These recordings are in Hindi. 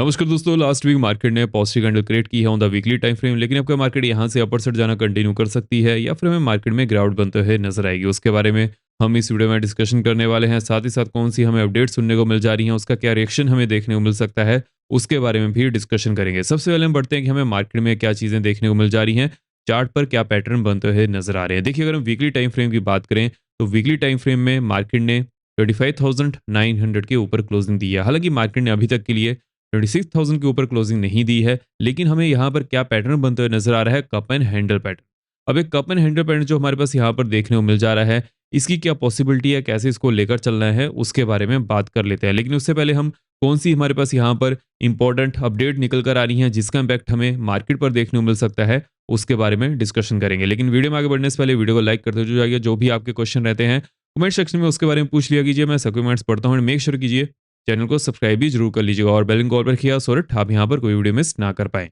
नमस्कार दोस्तों, लास्ट वीक मार्केट ने पॉजिटिव कैंडल क्रिएट की है on the weekly time frame, लेकिन आपका मार्केट यहां से अपर साइड जाना कंटिन्यू कर सकती है या फिर हमें मार्केट में गिरावट बनते हुए नजर आएगी। उसके बारे में हम इस वीडियो में डिस्कशन करने वाले हैं। साथ ही साथ कौन सी हमें अपडेट सुनने को मिल जा रही है, उसका क्या रिएक्शन हमें देखने को मिल सकता है, उसके बारे में भी डिस्कशन करेंगे। सबसे पहले हम बढ़ते हैं कि हमें मार्केट में क्या चीजें देखने को मिल जा रही हैं, चार्ट पर क्या पैटर्न बनते हुए नजर आ रहे हैं। देखिए, अगर हम वीकली टाइम फ्रेम की बात करें तो वीकली टाइम फ्रेम में मार्केट ने 25,900 के ऊपर क्लोजिंग दी है। हालांकि मार्केट ने अभी तक के लिए 26,000 के ऊपर क्लोजिंग नहीं दी है, लेकिन हमें यहाँ पर क्या पैटर्न बनते हुए नजर आ रहा है, कप एंड हैंडल पैटर्न। अब एक कप एंड हैंडल पैटर्न जो हमारे पास यहाँ पर देखने को मिल जा रहा है, इसकी क्या पॉसिबिलिटी है, कैसे इसको लेकर चलना है, उसके बारे में बात कर लेते हैं। लेकिन उससे पहले हम कौन सी हमारे पास यहाँ पर इंपॉर्टेंट अपडेट निकल कर आ रही है जिसका इम्पैक्ट हमें मार्केट पर देखने को मिल सकता है, उसके बारे में डिस्कशन करेंगे। लेकिन वीडियो में आगे बढ़ने से पहले वीडियो को लाइक करते हुए जाइए। जो भी आपके क्वेश्चन रहते हैं कमेंट सेक्शन में उसके बारे में पूछ लिया कीजिए, मैं सभी कमेंट्स पढ़ता हूँ। मेक श्योर कीजिए चैनल को सब्सक्राइब भी जरूर कर लीजिएगा और बेल को ऑल पर रखिएगा सो दैट आप यहाँ पर कोई वीडियो मिस ना कर पाए।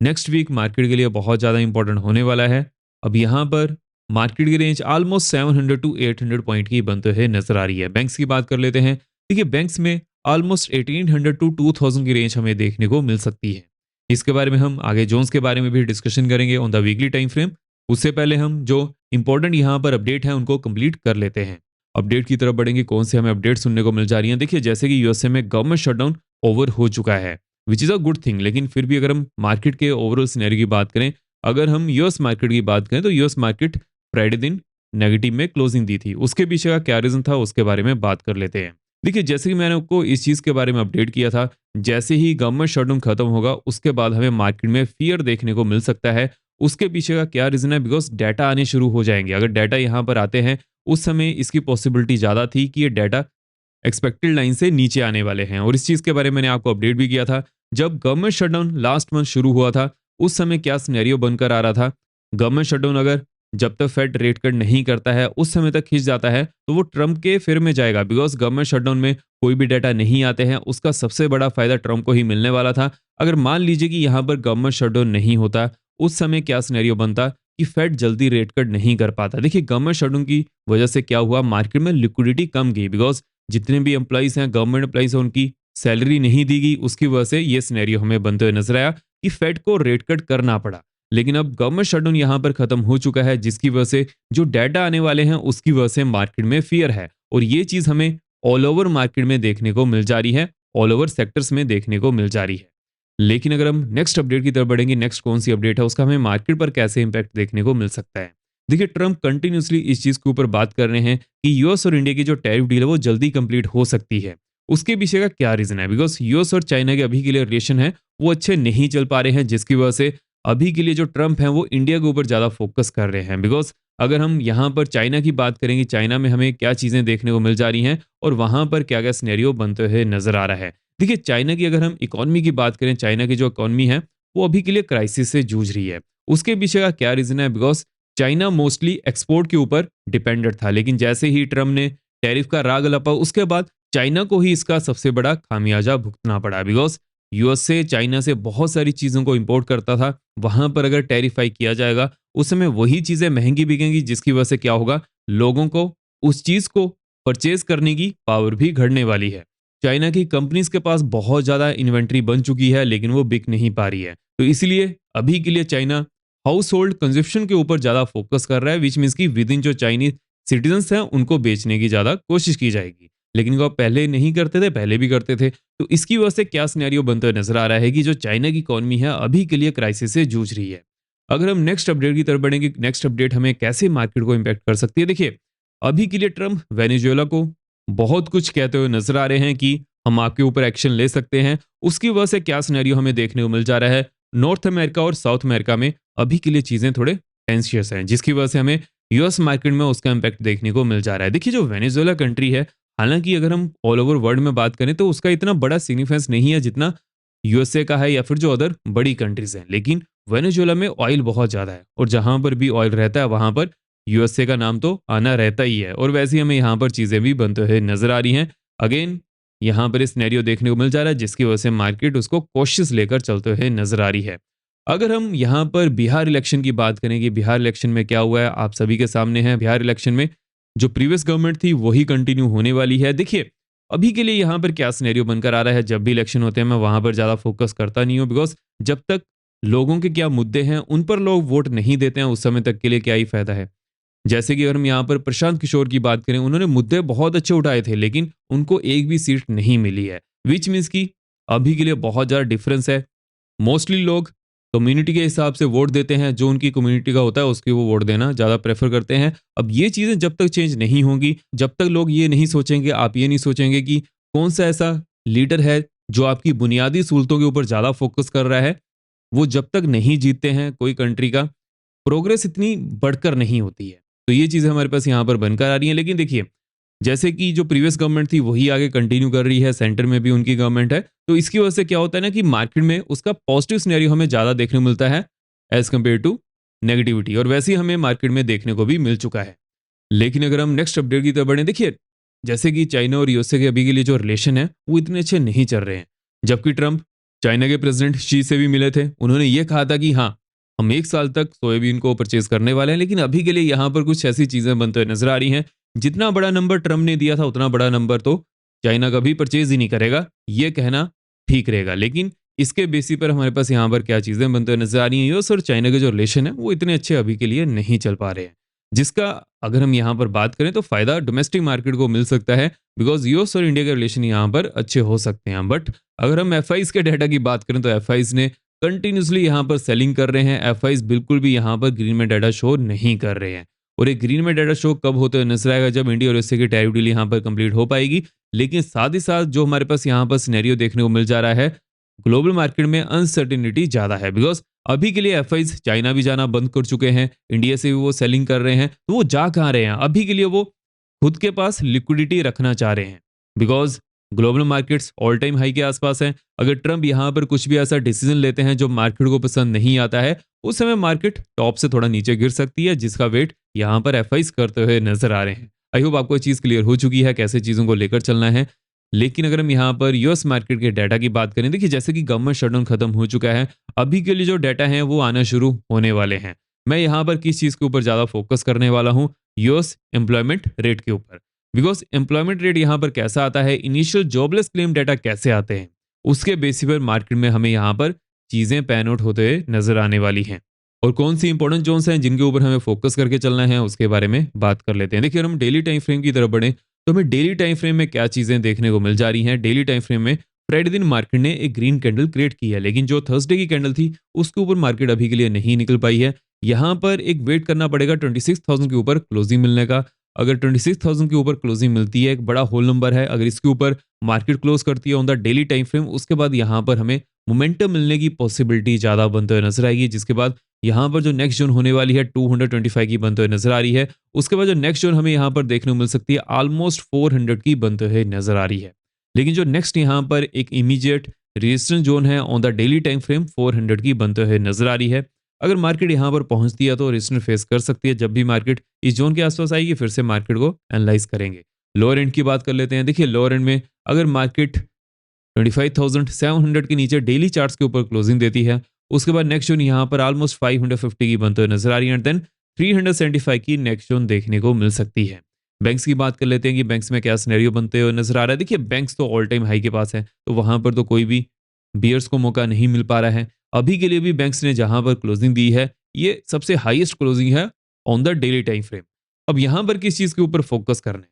नेक्स्ट वीक मार्केट के लिए बहुत ज़्यादा इंपॉर्टेंट होने वाला है। अब यहाँ पर मार्केट की रेंज ऑलमोस्ट 700 टू 800 पॉइंट की बनते हुए नजर आ रही है। बैंक्स की बात कर लेते हैं। देखिए, बैंक्स में ऑलमोस्ट 1800 टू 2000 की रेंज हमें देखने को मिल सकती है। इसके बारे में हम आगे जोन्स के बारे में भी डिस्कशन करेंगे on the weekly time frame. उससे पहले हम जो इंपॉर्टेंट यहाँ पर अपडेट है उनको कंप्लीट कर लेते हैं। अपडेट की तरफ बढ़ेंगे, कौन से हमें अपडेट सुनने को मिल जा रही है। देखिए, जैसे कि यूएसए में गवर्नमेंट शटडाउन ओवर हो चुका है, which is a good thing. लेकिन फिर भी अगर हम मार्केट के ओवरऑल सिनेरियो की बात करें, अगर हम यूएस मार्केट की बात करें तो यूएस मार्केट फ्राइडे दिन नेगेटिव में क्लोजिंग दी थी। उसके पीछे का क्या रीजन था, उसके बारे में बात कर लेते हैं। देखिए, जैसे कि मैंने आपको इस चीज़ के बारे में अपडेट किया था, जैसे ही गवर्नमेंट शटडाउन खत्म होगा उसके बाद हमें मार्केट में फियर देखने को मिल सकता है। उसके पीछे का क्या रीजन है, बिकॉज डाटा आने शुरू हो जाएंगे। अगर डाटा यहाँ पर आते हैं, उस समय इसकी पॉसिबिलिटी ज़्यादा थी कि ये डाटा एक्सपेक्टेड लाइन से नीचे आने वाले हैं। और इस चीज़ के बारे में मैंने आपको अपडेट भी किया था। जब गवर्नमेंट शटडाउन लास्ट मंथ शुरू हुआ था, उस समय क्या सिनेरियो बनकर आ रहा था, गवर्नमेंट शटडाउन अगर जब तक फेड रेट कट नहीं करता है उस समय तक खींच जाता है तो वो ट्रम्प के फेर में जाएगा। बिकॉज गवर्नमेंट शटडाउन में कोई भी डाटा नहीं आते हैं, उसका सबसे बड़ा फायदा ट्रम्प को ही मिलने वाला था। अगर मान लीजिए कि यहाँ पर गवर्नमेंट शटडाउन नहीं होता, उस समय क्या सिनेरियो बनता कि फेड जल्दी रेट कट नहीं कर पाता। देखिए, गवर्नमेंट शटडाउन की वजह से क्या हुआ, मार्केट में लिक्विडिटी कम गई। बिकॉज जितने भी एम्प्लॉइज हैं, गवर्नमेंट एम्प्लॉइज हैं, उनकी सैलरी नहीं दी गई। उसकी वजह से ये सिनेरियो हमें बनते हुए नजर आया कि फेड को रेट कट करना पड़ा। लेकिन अब गवर्नमेंट शटडाउन यहाँ पर खत्म हो चुका है, जिसकी वजह से जो डाटा आने वाले हैं उसकी वजह से मार्केट में फियर है। और ये चीज हमें ऑल ओवर मार्केट में देखने को मिल जा रही है, ऑल ओवर सेक्टर्स में देखने को मिल जा रही है। लेकिन अगर हम नेक्स्ट अपडेट की तरफ बढ़ेंगे, नेक्स्ट कौन सी अपडेट है, उसका हमें मार्केट पर कैसे इंपैक्ट देखने को मिल सकता है। देखिए, ट्रम्प कंटिन्यूसली इस चीज के ऊपर बात कर रहे हैं कि यूएस और इंडिया की जो टैरिफ डील है वो जल्दी कंप्लीट हो सकती है। उसके पीछे का क्या रीजन है, बिकॉज यूएस और चाइना के अभी के लिए रिलेशन है वो अच्छे नहीं चल पा रहे हैं, जिसकी वजह से अभी के लिए जो ट्रम्प है वो इंडिया के ऊपर ज्यादा फोकस कर रहे हैं। बिकॉज अगर हम यहाँ पर चाइना की बात करेंगे, चाइना में हमें क्या चीजें देखने को मिल जा रही हैं और वहां पर क्या क्या सिनेरियो बनते हुए नजर आ रहा है। देखिए, चाइना की अगर हम इकोनॉमी की बात करें, चाइना की जो इकोनॉमी है वो अभी के लिए क्राइसिस से जूझ रही है। उसके पीछे का क्या रीजन है, बिकॉज चाइना मोस्टली एक्सपोर्ट के ऊपर डिपेंडेंट था। लेकिन जैसे ही ट्रम्प ने टैरिफ का राग लपा, उसके बाद चाइना को ही इसका सबसे बड़ा खामियाजा भुगतना पड़ा। बिकॉज यूएस से चाइना से बहुत सारी चीज़ों को इंपोर्ट करता था, वहां पर अगर टैरिफाई किया जाएगा उस समय वही चीज़ें महंगी बिकेंगी, जिसकी वजह से क्या होगा, लोगों को उस चीज़ को परचेज करने की पावर भी घटने वाली है। चाइना की कंपनीज के पास बहुत ज़्यादा इन्वेंट्री बन चुकी है, लेकिन वो बिक नहीं पा रही है। तो इसलिए अभी के लिए चाइना हाउस होल्ड कंजप्शन के ऊपर ज़्यादा फोकस कर रहा है, विच मीन्स की विद इन जो चाइनीज सिटीजन्स हैं उनको बेचने की ज़्यादा कोशिश की जाएगी। लेकिन वो पहले नहीं करते थे, पहले भी करते थे। तो इसकी वजह से क्या सिनेरियो बनते हुए नजर आ रहा है कि जो चाइना की इकोनॉमी है अभी के लिए क्राइसिस से जूझ रही है। अगर हम नेक्स्ट अपडेट की तरफ बढ़ेंगे, नेक्स्ट अपडेट हमें कैसे मार्केट को इंपैक्ट कर सकती है। देखिए, अभी के लिए ट्रम्प वेनेजुएला को बहुत कुछ कहते हुए नजर आ रहे हैं कि हम आपके ऊपर एक्शन ले सकते हैं। उसकी वजह से क्या सिनेरियो हमें देखने को मिल जा रहा है, नॉर्थ अमेरिका और साउथ अमेरिका में अभी के लिए चीजें थोड़े टेंशियस हैं, जिसकी वजह से हमें यूएस मार्केट में उसका इंपैक्ट देखने को मिल जा रहा है। देखिए, जो वेनेजुएला कंट्री है, हालांकि अगर हम ऑल ओवर वर्ल्ड में बात करें तो उसका इतना बड़ा सिग्निफिकेंस नहीं है जितना यूएसए का है या फिर जो अदर बड़ी कंट्रीज हैं। लेकिन वेनेजुएला में ऑयल बहुत ज़्यादा है और जहां पर भी ऑयल रहता है वहां पर यूएसए का नाम तो आना रहता ही है। और वैसे ही हमें यहाँ पर चीज़ें भी बनते हुए नजर आ रही हैं। अगेन यहाँ पर इस सिनेरियो देखने को मिल जा रहा है, जिसकी वजह से मार्केट उसको कोशिश लेकर चलते हुए नजर आ रही है। अगर हम यहाँ पर बिहार इलेक्शन की बात करें कि बिहार इलेक्शन में क्या हुआ है, आप सभी के सामने है। बिहार इलेक्शन में जो प्रीवियस गवर्नमेंट थी वही कंटिन्यू होने वाली है। देखिए, अभी के लिए यहाँ पर क्या सिनेरियो बनकर आ रहा है, जब भी इलेक्शन होते हैं मैं वहाँ पर ज़्यादा फोकस करता नहीं हूँ, बिकॉज़ जब तक लोगों के क्या मुद्दे हैं, उन पर लोग वोट नहीं देते हैं, उस समय तक के लिए क्या ही फ़ायदा है। जैसे कि अगर हम यहाँ पर प्रशांत किशोर की बात करें, उन्होंने मुद्दे बहुत अच्छे उठाए थे, लेकिन उनको एक भी सीट नहीं मिली है। व्हिच मीन्स कि अभी के लिए बहुत ज़्यादा डिफरेंस है। मोस्टली लोग कम्युनिटी के हिसाब से वोट देते हैं, जो उनकी कम्युनिटी का होता है उसकी वो वोट देना ज़्यादा प्रेफ़र करते हैं। अब ये चीज़ें जब तक चेंज नहीं होंगी, जब तक लोग ये नहीं सोचेंगे, आप ये नहीं सोचेंगे कि कौन-सा ऐसा लीडर है जो आपकी बुनियादी सहूलतों के ऊपर ज़्यादा फ़ोकस कर रहा है, वो जब तक नहीं जीतते हैं कोई कंट्री का प्रोग्रेस इतनी बढ़कर नहीं होती है। तो ये चीज़ें हमारे पास यहाँ पर बनकर आ रही हैं। लेकिन देखिए, जैसे कि जो प्रीवियस गवर्नमेंट थी वही आगे कंटिन्यू कर रही है, सेंटर में भी उनकी गवर्नमेंट है। तो इसकी वजह से क्या होता है ना कि मार्केट में उसका पॉजिटिव सिनेरियो हमें ज़्यादा देखने को मिलता है एज़ कम्पेयर टू नेगेटिविटी, और वैसे ही हमें मार्केट में देखने को भी मिल चुका है। लेकिन अगर हम नेक्स्ट अपडेट की तरफ बढ़ें, देखिए जैसे कि चाइना और यूएसए के अभी के लिए जो रिलेशन है वो इतने अच्छे नहीं चल रहे हैं। जबकि ट्रंप चाइना के प्रेसिडेंट शी से भी मिले थे, उन्होंने ये कहा था कि हाँ, हम 1 साल तक सोयाबीन को परचेज़ करने वाले हैं, लेकिन अभी के लिए यहाँ पर कुछ ऐसी चीज़ें बनते हुए नज़र आ रही हैं, जितना बड़ा नंबर ट्रंप ने दिया था, उतना बड़ा नंबर तो चाइना कभी परचेज़ ही नहीं करेगा, ये कहना ठीक रहेगा। लेकिन इसके बेसिस पर हमारे पास यहाँ पर क्या चीज़ें बनते हुए नज़र आ रही हैं, यूएस और चाइना के जो रिलेशन है, वो इतने अच्छे अभी के लिए नहीं चल पा रहे हैं। जिसका अगर हम यहाँ पर बात करें तो फ़ायदा डोमेस्टिक मार्केट को मिल सकता है, बिकॉज़ यूएस और इंडिया के रिलेशन यहाँ पर अच्छे हो सकते हैं। बट अगर हम एफआईज़ के डाटा की बात करें तो एफआईज़ ने कंटिन्यूअसली यहाँ पर सेलिंग कर रहे हैं। एफआईज़ बिल्कुल भी यहाँ पर ग्रीन में डाटा शो नहीं कर रहे हैं। और एक ग्रीन में डाटा शो कब होते हुए नज़र आएगा, जब इंडिया और यूएसए की टैरिफ डील यहाँ पर कंप्लीट हो पाएगी। लेकिन साथ ही साथ जो हमारे पास यहाँ पर सिनेरियो देखने को मिल जा रहा है, ग्लोबल मार्केट में अनसर्टेनिटी ज़्यादा है, बिकॉज़ अभी के लिए एफआईज़ चाइना भी जाना बंद कर चुके हैं, इंडिया से भी वो सेलिंग कर रहे हैं, तो वो जा कहाँ रहे हैं? अभी के लिए वो खुद के पास लिक्विडिटी रखना चाह रहे हैं, because global markets all time high के आसपास हैं। अगर ट्रंप यहाँ पर कुछ भी ऐसा डिसीजन लेते हैं जो मार्केट को पसंद नहीं आता है, उस समय मार्केट टॉप से थोड़ा नीचे गिर सकती है, जिसका वेट यहाँ पर एफआईज़ करते हुए नज़र आ रहे हैं। आई होप आपको ये चीज़ क्लियर हो चुकी है, कैसे चीज़ों को लेकर चलना है। लेकिन अगर हम यहाँ पर यूएस मार्केट के डाटा की बात करें, देखिए जैसे कि गवर्नमेंट शटडाउन खत्म हो चुका है, अभी के लिए जो डाटा हैं वो आना शुरू होने वाले हैं। मैं यहाँ पर किस चीज़ के ऊपर ज़्यादा फोकस करने वाला हूँ, यूएस एम्प्लॉयमेंट रेट के ऊपर। बिकॉज एम्प्लॉयमेंट रेट यहाँ पर कैसा आता है, इनिशियल जॉबलेस क्लेम डाटा कैसे आते हैं, उसके बेसिस पर मार्केट में हमें यहाँ पर चीज़ें पैन आउट होते हुए नजर आने वाली हैं। और कौन सी इंपॉर्टेंट जोन्स हैं जिनके ऊपर हमें फोकस करके चलना है, उसके बारे में बात कर लेते हैं। देखिए अगर हम डेली टाइम फ्रेम की तरफ बढ़ें, तो हमें डेली टाइम फ्रेम में क्या चीज़ें देखने को मिल जा रही हैं। डेली टाइम फ्रेम में फ्राइडे दिन मार्केट ने एक ग्रीन कैंडल क्रिएट की है, लेकिन जो थर्सडे की कैंडल थी उसके ऊपर मार्केट अभी के लिए नहीं निकल पाई है। यहाँ पर एक वेट करना पड़ेगा 26,000 के ऊपर क्लोजिंग मिलने का। अगर 26,000 के ऊपर क्लोजिंग मिलती है, एक बड़ा होल नंबर है। अगर इसके ऊपर मार्केट क्लोज करती है on the daily time frame, उसके बाद यहाँ पर हमें मोमेंटम मिलने की पॉसिबिलिटी ज़्यादा बनते हुए नजर आएगी, जिसके बाद यहाँ पर जो नेक्स्ट जोन होने वाली है 225 की बनते हुए नजर आ रही है। उसके बाद जो नेक्स्ट जोन हमें यहाँ पर देखने को मिल सकती है ऑलमोस्ट 400 की बनते हुए नजर आ रही है। लेकिन जो नेक्स्ट यहाँ पर एक इमीडिएट रेजिस्टेंस जोन है on the daily time frame 400 की बनते हुए नजर आ रही है। अगर मार्केट यहाँ पर पहुंचती है तो रेजिस्टेंस फेस कर सकती है। जब भी मार्केट इस जोन के आसपास आएगी फिर से मार्केट को एनालाइज करेंगे। लोअर एंड की बात कर लेते हैं। देखिए लोअर एंड में अगर मार्केट 25,700 के नीचे डेली चार्ट्स के ऊपर क्लोजिंग देती है, उसके बाद नेक्स्ट जोन यहाँ पर ऑलमोस्ट 550 की बनते हुए नजर आ रही है, एंड देन 375 की नेक्स्ट जोन देखने को मिल सकती है। बैंक्स की बात कर लेते हैं कि बैंक्स में क्या सिनेरियो बनते हुए नजर आ रहा है। देखिए बैंक्स तो ऑल टाइम हाई के पास है, तो वहां पर तो कोई भी बियर्स को मौका नहीं मिल पा रहा है। अभी के लिए भी बैंक्स ने जहां पर क्लोजिंग दी है, ये सबसे हाईएस्ट क्लोजिंग है on the daily time frame. अब यहां पर किस चीज के ऊपर फोकस करना है?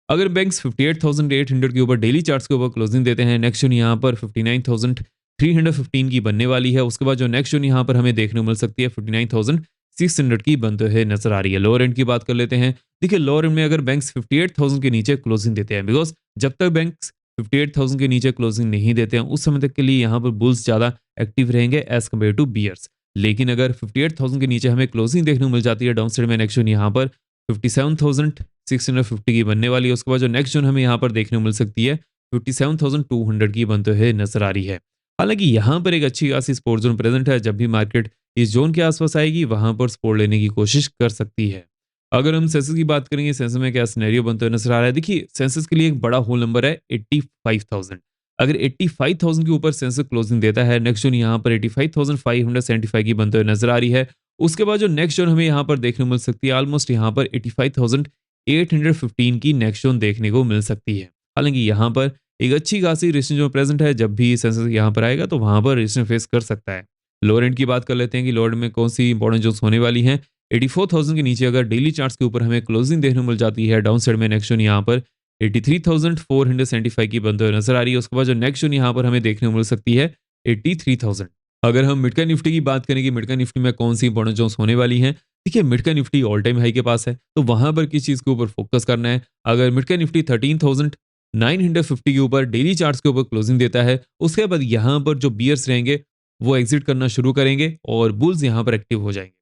अगर बैंक्स 58,800 के ऊपर डेली चार्ट्स के ऊपर क्लोजिंग देते हैं, नेक्स्ट जोन यहाँ पर 59,315 की बनने वाली है। उसके बाद जो नेक्स्ट जोन यहाँ पर हमें देखने को मिल सकती है 59,600 की बनते हुए नजर आ रही है। लोअर एंड की बात कर लेते हैं। देखिए लोअर एंड में अगर बैंक्स 58,000 के नीचे क्लोजिंग देते हैं, बिकॉज जब तक बैंक्स 58,000 के नीचे क्लोजिंग नहीं देते हैं उस समय तक के लिए यहाँ पर बुल्स ज़्यादा एक्टिव रहेंगे एज कम्पेयर टू बियर्स। लेकिन अगर 58,000 के नीचे हमें क्लोजिंग देखने को मिल जाती है डाउन साइड में, नेक्स्ट जोन यहाँ पर 57,650 की बनने वाली है। उसके बाद जो नेक्स्ट जोन हमें यहाँ पर देखने को मिल सकती है 57,200 की बनते हुए नजर आ रही है। हालांकि यहाँ पर एक अच्छी खासी सपोर्ट जोन प्रेजेंट है। जब भी मार्केट इस जोन के आसपास आएगी वहां पर सपोर्ट लेने की कोशिश कर सकती है। अगर हम सेंसेस की बात करेंगे, सेंसेस में क्या सिनेरियो बनते हुए नजर आ रहा है। देखिए सेंसेस के लिए एक बड़ा होल नंबर है 85,000। अगर 85,000 के ऊपर सेंसेस क्लोजिंग देता है, नेक्स्ट जोन यहाँ पर 85,575 की बनते हुए नजर आ रही है। उसके बाद जो नेक्स्ट जोन हमें यहाँ पर देखने को मिल सकती है ऑलमोस्ट यहाँ पर 85,815 की नेक्स्ट जोन देखने को मिल सकती है। हालांकि यहाँ पर एक अच्छी खासी रेजिस्टेंस जो प्रेजेंट है, जब भी सेंसेक्स यहाँ पर आएगा तो वहाँ पर रेजिस्टेंस फेस कर सकता है। लोअर एंड की बात कर लेते हैं कि लोअर एंड में कौन सी इंपॉर्टेंट जोन्स होने वाली हैं। 84,000 के नीचे अगर डेली चार्ट्स के ऊपर हमें क्लोजिंग देखने को मिल जाती है, डाउन साइड में नेक्स्ट जोन यहाँ पर 83,475 की बनते हुए नजर आ रही है। उसके बाद जो नेक्स्ट जोन यहाँ पर हमें देखने को मिल सकती है 83,000। अगर हम मिड कैप निफ्टी की बात करें कि मिड कैप निफ्टी में कौन सी इंपॉर्टेंट जोन्स होने वाली हैं, देखिए mid cap Nifty all time high के पास है, तो वहां पर किस चीज के ऊपर फोकस करना है। अगर मिड कैप निफ्टी 13,950 के ऊपर डेली चार्ट्स के ऊपर क्लोजिंग देता है, उसके बाद यहाँ पर जो बियर्स रहेंगे वो एग्जिट करना शुरू करेंगे और बुल्स यहाँ पर एक्टिव हो जाएंगे,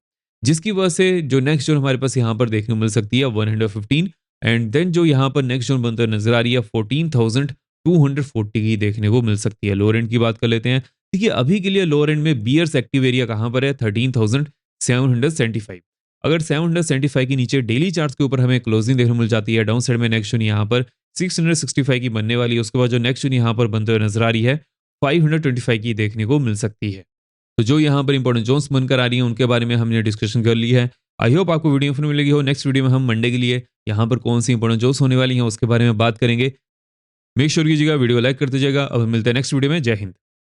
जिसकी वजह से जो नेक्स्ट जोन हमारे पास यहाँ पर देखने को मिल सकती है 115। एंड देन जो यहाँ पर नेक्स्ट जोन बनकर नजर आ रही है 14,240 की देखने को मिल सकती है। लोअर एंड की बात कर लेते हैं। देखिए अभी के लिए लोअर एंड में बियर्स एक्टिव एरिया कहाँ पर है, 13,775। अगर 775 के नीचे डेली चार्ट्स के ऊपर हमें क्लोजिंग देखने को मिल जाती है, डाउन साइड में नेक्स्ट जोन यहाँ पर 665 की बनने वाली है। उसके बाद जो नेक्स्ट जोन यहाँ पर बनते हुए नजर आ रही है 525 की देखने को मिल सकती है। तो जो यहाँ पर इंपॉर्टेंट जोन्स बनकर आ रही हैं उनके बारे में हमने डिस्कशन कर ली है। आई होप आपको वीडियो इन्फॉर्मेटिव मिलेगी हो। नेक्स्ट वीडियो में हम मंडे के लिए यहाँ पर कौन सी इंपॉर्टेंट जोन्स होने वाली हैं उसके बारे में बात करेंगे। मेक श्योर कीजिएगा वीडियो लाइक करते जाएगा। अब हम मिलते हैं नेक्स्ट वीडियो में। जय हिंद।